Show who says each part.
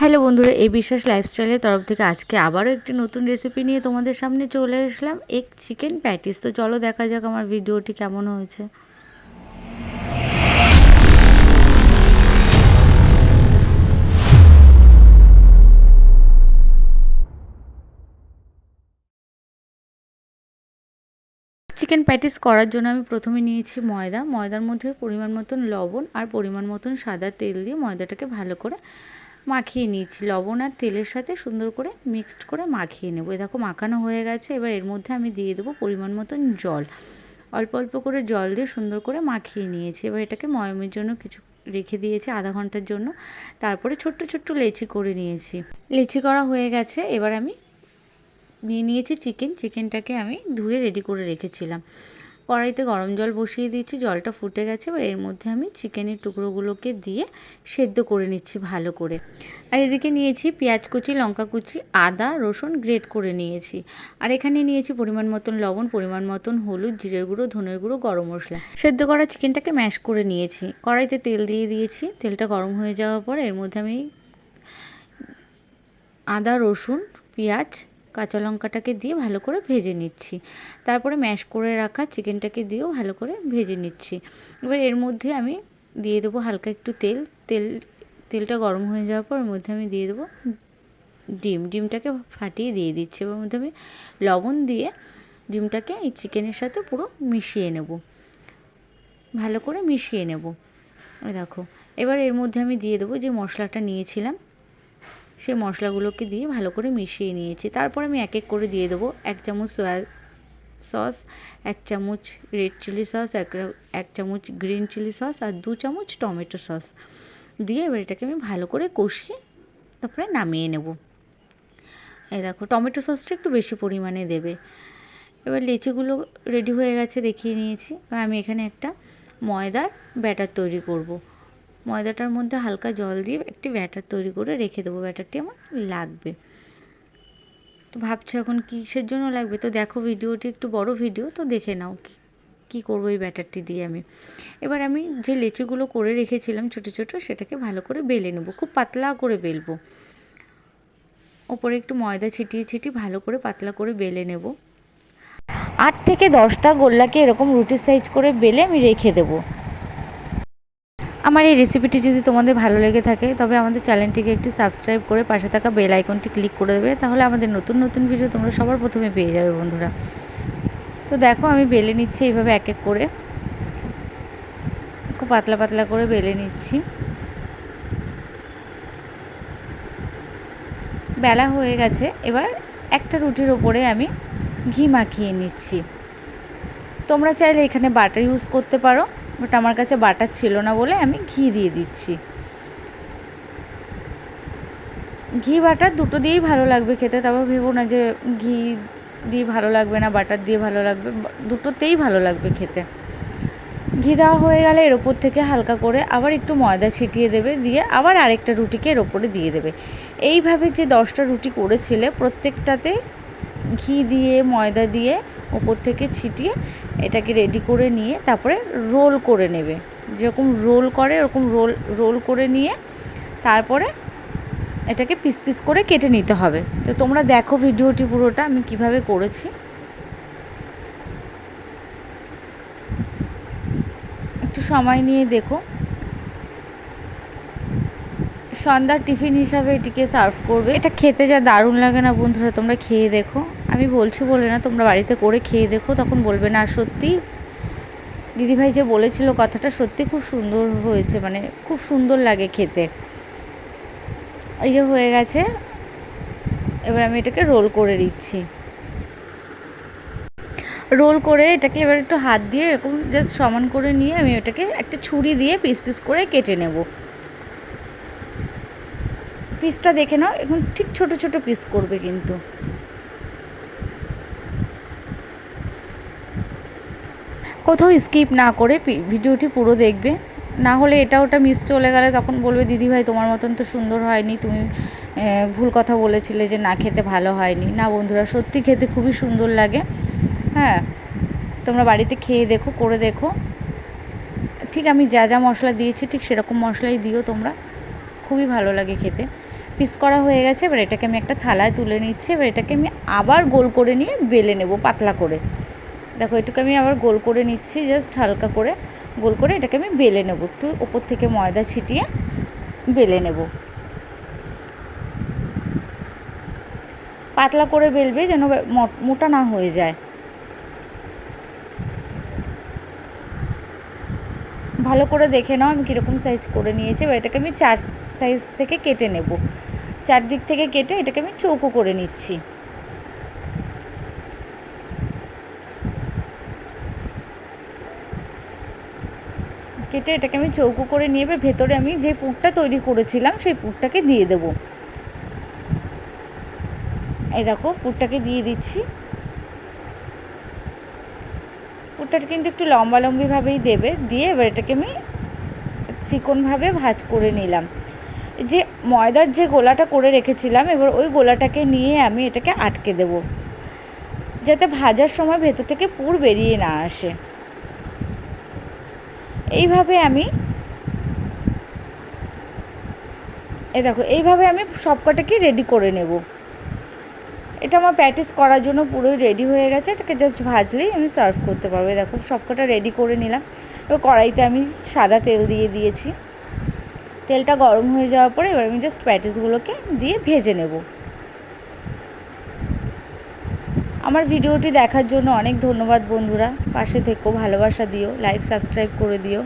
Speaker 1: Hello বন্ধুরা, এই বিশ্বাস লাইফস্টাইলের তরফ থেকে আজকে আবারও একটি নতুন রেসিপি নিয়ে তোমাদের সামনে চলে আসলাম। এক চিকেন প্যাটিস। তো চলো দেখা যাক আমার ভিডিওটি কেমন হয়েছে। চিকেন প্যাটিস করার জন্য আমি প্রথমে নিয়েছি ময়দার মধ্যে পরিমাণ মতন লবণ আর পরিমাণ মতন সাদা তেল দিয়ে ময়দাটাকে ভালো করে মাখিয়ে নিয়েছি। লবণ আর তেলের সাথে সুন্দর করে মিক্সড করে মাখিয়ে নেবো। দেখো মাখানো হয়ে গেছে। এবার এর মধ্যে আমি দিয়ে দেবো পরিমাণ মতন জল। অল্প অল্প করে জল দিয়ে সুন্দর করে মাখিয়ে নিয়েছি। এবার এটাকে ময়ামের জন্য কিছু রেখে দিয়েছি আধা ঘন্টার জন্য। তারপরে ছোট্ট ছোট্ট লেচি করে নিয়েছি। লেচি করা হয়ে গেছে। এবার আমি নিয়ে নিয়েছি চিকেনটাকে আমি ধুয়ে রেডি করে রেখেছিলাম। কড়াইতে গরম জল বসিয়ে দিয়েছি, জলটা ফুটে গেছে। এবার এর মধ্যে আমি চিকেনের টুকরোগুলোকে দিয়ে সেদ্ধ করে নিচ্ছি ভালো করে। আর এদিকে নিয়েছি পেঁয়াজ কুচি, লঙ্কা কুচি, আদা রসুন গ্রেট করে নিয়েছি। আর এখানে নিয়েছি পরিমাণ মতন লবণ, পরিমাণ মতন হলুদ, জিরের গুঁড়ো, ধনের গুঁড়ো, গরম মশলা। সেদ্ধ করা চিকেনটাকে ম্যাশ করে নিয়েছি। কড়াইতে তেল দিয়ে দিয়েছি। তেলটা গরম হয়ে যাওয়ার পর এর মধ্যে আমি আদা রসুন পেঁয়াজ কাঁচা লঙ্কাটাকে দিয়ে ভালো করে ভেজে নিচ্ছি। তারপরে ম্যাশ করে রাখা চিকেনটাকে দিয়েও ভালো করে ভেজে নিচ্ছি। এবার এর মধ্যে আমি দিয়ে দেবো হালকা একটু তেলটা গরম হয়ে যাওয়ার পর এর মধ্যে আমি দিয়ে দেবো ডিমটাকে ফাটিয়ে দিয়ে দিচ্ছি। এবার মধ্যে আমি লবণ দিয়ে ডিমটাকে এই চিকেনের সাথে পুরো মিশিয়ে নেব, ভালো করে মিশিয়ে নেব। দেখো এবার এর মধ্যে আমি দিয়ে দেবো যে মশলাটা নিয়েছিলাম, সেই মশলাগুলোকে দিয়ে ভালো করে মিশিয়ে নিয়েছি। তারপর আমি এক এক করে দিয়ে দেবো 1 চামচ সয়া সস, 1 চামচ রেড চিলি সস, এক চামচ গ্রিন চিলি সস আর 2 চামচ টমেটো সস দিয়ে এবার এটাকে আমি ভালো করে কষিয়ে তারপরে নামিয়ে নেব। এই দেখো টমেটো সসটা একটু বেশি পরিমাণে দেবে। এবার লেচিগুলো রেডি হয়ে গেছে, দেখিয়ে নিয়েছি। এবার আমি এখানে একটা ময়দার ব্যাটার তৈরি করব। ময়দাটার মধ্যে হালকা জল দিয়ে একটি ব্যাটার তৈরি করে রেখে দেবো। ব্যাটারটি আমার লাগবে। তো ভাবছো এখন কিসের জন্য লাগবে, তো দেখো ভিডিওটি একটু বড় ভিডিও, তো দেখে নাও কি করবো এই ব্যাটারটি দিয়ে আমি। এবার আমি যে লেচিগুলো করে রেখেছিলাম ছোটো ছোটো, সেটাকে ভালো করে বেলে নেবো, খুব পাতলা করে বেলবো। ওপরে একটু ময়দা ছিটিয়ে ভালো করে পাতলা করে বেলে নেব। 8 থেকে 10টা গোল্লাকে এরকম রুটির সাইজ করে বেলে আমি রেখে দেবো। আমার এই রেসিপিটি যদি তোমাদের ভালো লেগে থাকে তবে আমাদের চ্যানেলটিকে একটি সাবস্ক্রাইব করে পাশে থাকা বেল আইকনটি ক্লিক করে দেবে, তাহলে আমাদের নতুন নতুন ভিডিও তোমরা সবার প্রথমে পেয়ে যাবে বন্ধুরা। তো দেখো আমি বেলে নিচ্ছি এইভাবে এক এক করে, খুব পাতলা পাতলা করে বেলে নিচ্ছি। বেলা হয়ে গেছে। এবার একটা রুটির ওপরে আমি ঘি মাখিয়ে নিচ্ছি। তোমরা চাইলে এখানে বাটার ইউজ করতে পারো, বাট আমার কাছে বাটার ছিল না বলে আমি ঘি দিয়ে দিচ্ছি। ঘি বাটার দুটো দিয়েই ভালো লাগবে খেতে, তারপর ভেবো না যে ঘি দিয়ে ভালো লাগবে না বাটার দিয়ে ভালো লাগবে, দুটোতেই ভালো লাগবে খেতে। ঘি দেওয়া হয়ে গেলে এর ওপর থেকে হালকা করে আবার একটু ময়দা ছিটিয়ে দেবে, দিয়ে আবার আরেকটা রুটিকে এর ওপরে দিয়ে দেবে। এইভাবে যে 10টা রুটি করেছিলে প্রত্যেকটাতে ঘি দিয়ে ময়দা দিয়ে ওপর থেকে ছিটিয়ে এটাকে রেডি করে নিয়ে তারপরে রোল করে নেবে। যেরকম রোল করে ওরকম রোল করে নিয়ে তারপরে এটাকে পিস পিস করে কেটে নিতে হবে। তো তোমরা দেখো ভিডিওটি পুরোটা আমি কিভাবে করেছি। একটু সময় নিয়ে দেখো। সন্ধ্যার টিফিন হিসাবে এটিকে সার্ভ করবে। এটা খেতে যা দারুণ লাগে না বন্ধুরা, তোমরা খেয়ে দেখো। আমি বলছি বলে না, তোমরা বাড়িতে করে খেয়ে দেখো, তখন বলবে না সত্যি দিদিভাই যে বলেছিল কথাটা সত্যি খুব সুন্দর হয়েছে, মানে খুব সুন্দর লাগে খেতে। এই যে হয়ে গেছে। এবার আমি এটাকে রোল করে দিচ্ছি। রোল করে এটাকে এবার একটু হাত দিয়ে এরকম জাস্ট সমান করে নিয়ে আমি এটাকে একটা ছুরি দিয়ে পিস পিস করে কেটে নেব। পিসটা দেখে নাও, এখন ঠিক ছোট ছোট পিস করবে কিন্তু। কোথাও স্কিপ না করে ভিডিওটি পুরো দেখবে, না হলে এটা ওটা মিস চলে গেলে তখন বলবে দিদিভাই তোমার মতন তো সুন্দর হয়নি, তুমি ভুল কথা বলেছিলে যে না খেতে ভালো হয়নি। না বন্ধুরা, সত্যি খেতে খুবই সুন্দর লাগে। হ্যাঁ, তোমরা বাড়িতে খেয়ে দেখো, করে দেখো। ঠিক আমি যা যা মশলা দিয়েছি ঠিক সেরকম মশলাই দিও তোমরা, খুবই ভালো লাগে খেতে। পিস করা হয়ে গেছে। এবার এটাকে আমি একটা থালায় তুলে নিচ্ছি। এবার এটাকে আমি আবার গোল করে নিয়ে বেলে নেব পাতলা করে। দেখো এটাকে আমি আবার গোল করে নিচ্ছি, জাস্ট হালকা করে গোল করে এটাকে আমি বেলে নেব, একটু ওপর থেকে ময়দা ছিটিয়ে বেলে নেব। পাতলা করে বেলবে যেন মোটা না হয়ে যায়। ভালো করে দেখে নাও আমি কীরকম সাইজ করে নিয়েছি। এবার এটাকে আমি 4 সাইজ থেকে কেটে নেব। 4 দিক থেকে কেটে এটাকে আমি চৌকো করে নিচ্ছি। কেটে এটাকে আমি চৌকো করে নিয়ে এবার ভেতরে আমি যে পুরটা তৈরি করেছিলাম সেই পুরটাকে দিয়ে দেব। এই দেখো পুরটাকে দিয়ে দিচ্ছি। পুরটাকে কিন্তু একটু লম্বালম্বিভাবেই দেবে। দিয়ে এবার এটাকে আমি চিকনভাবে ভাঁজ করে নিলাম। যে ময়দার যে গোলাটা করে রেখেছিলাম এবার ওই গোলাটাকে নিয়ে আমি এটাকে আটকে দেব, যাতে ভাজার সময় ভেতর থেকে পুর বেরিয়ে না আসে। এইভাবে আমি দেখো এইভাবে আমি সবকটাকে রেডি করে নেব। এটা আমার প্যাটিস করার জন্য পুরোই রেডি হয়ে গেছে। এটাকে জাস্ট ভাজলেই আমি সার্ভ করতে পারবো। দেখো সবকটা রেডি করে নিলাম। এবার কড়াইতে আমি সাদা তেল দিয়ে দিয়েছি। তেলটা গরম হয়ে যাওয়ার পরে এবার আমি জাস্ট প্যাটিসগুলোকে দিয়ে ভেজে নেব। আমার ভিডিওটি দেখার জন্য অনেক ধন্যবাদ বন্ধুরা। পাশে থেকো, ভালোবাসা দিও, লাইক সাবস্ক্রাইব করে দিও।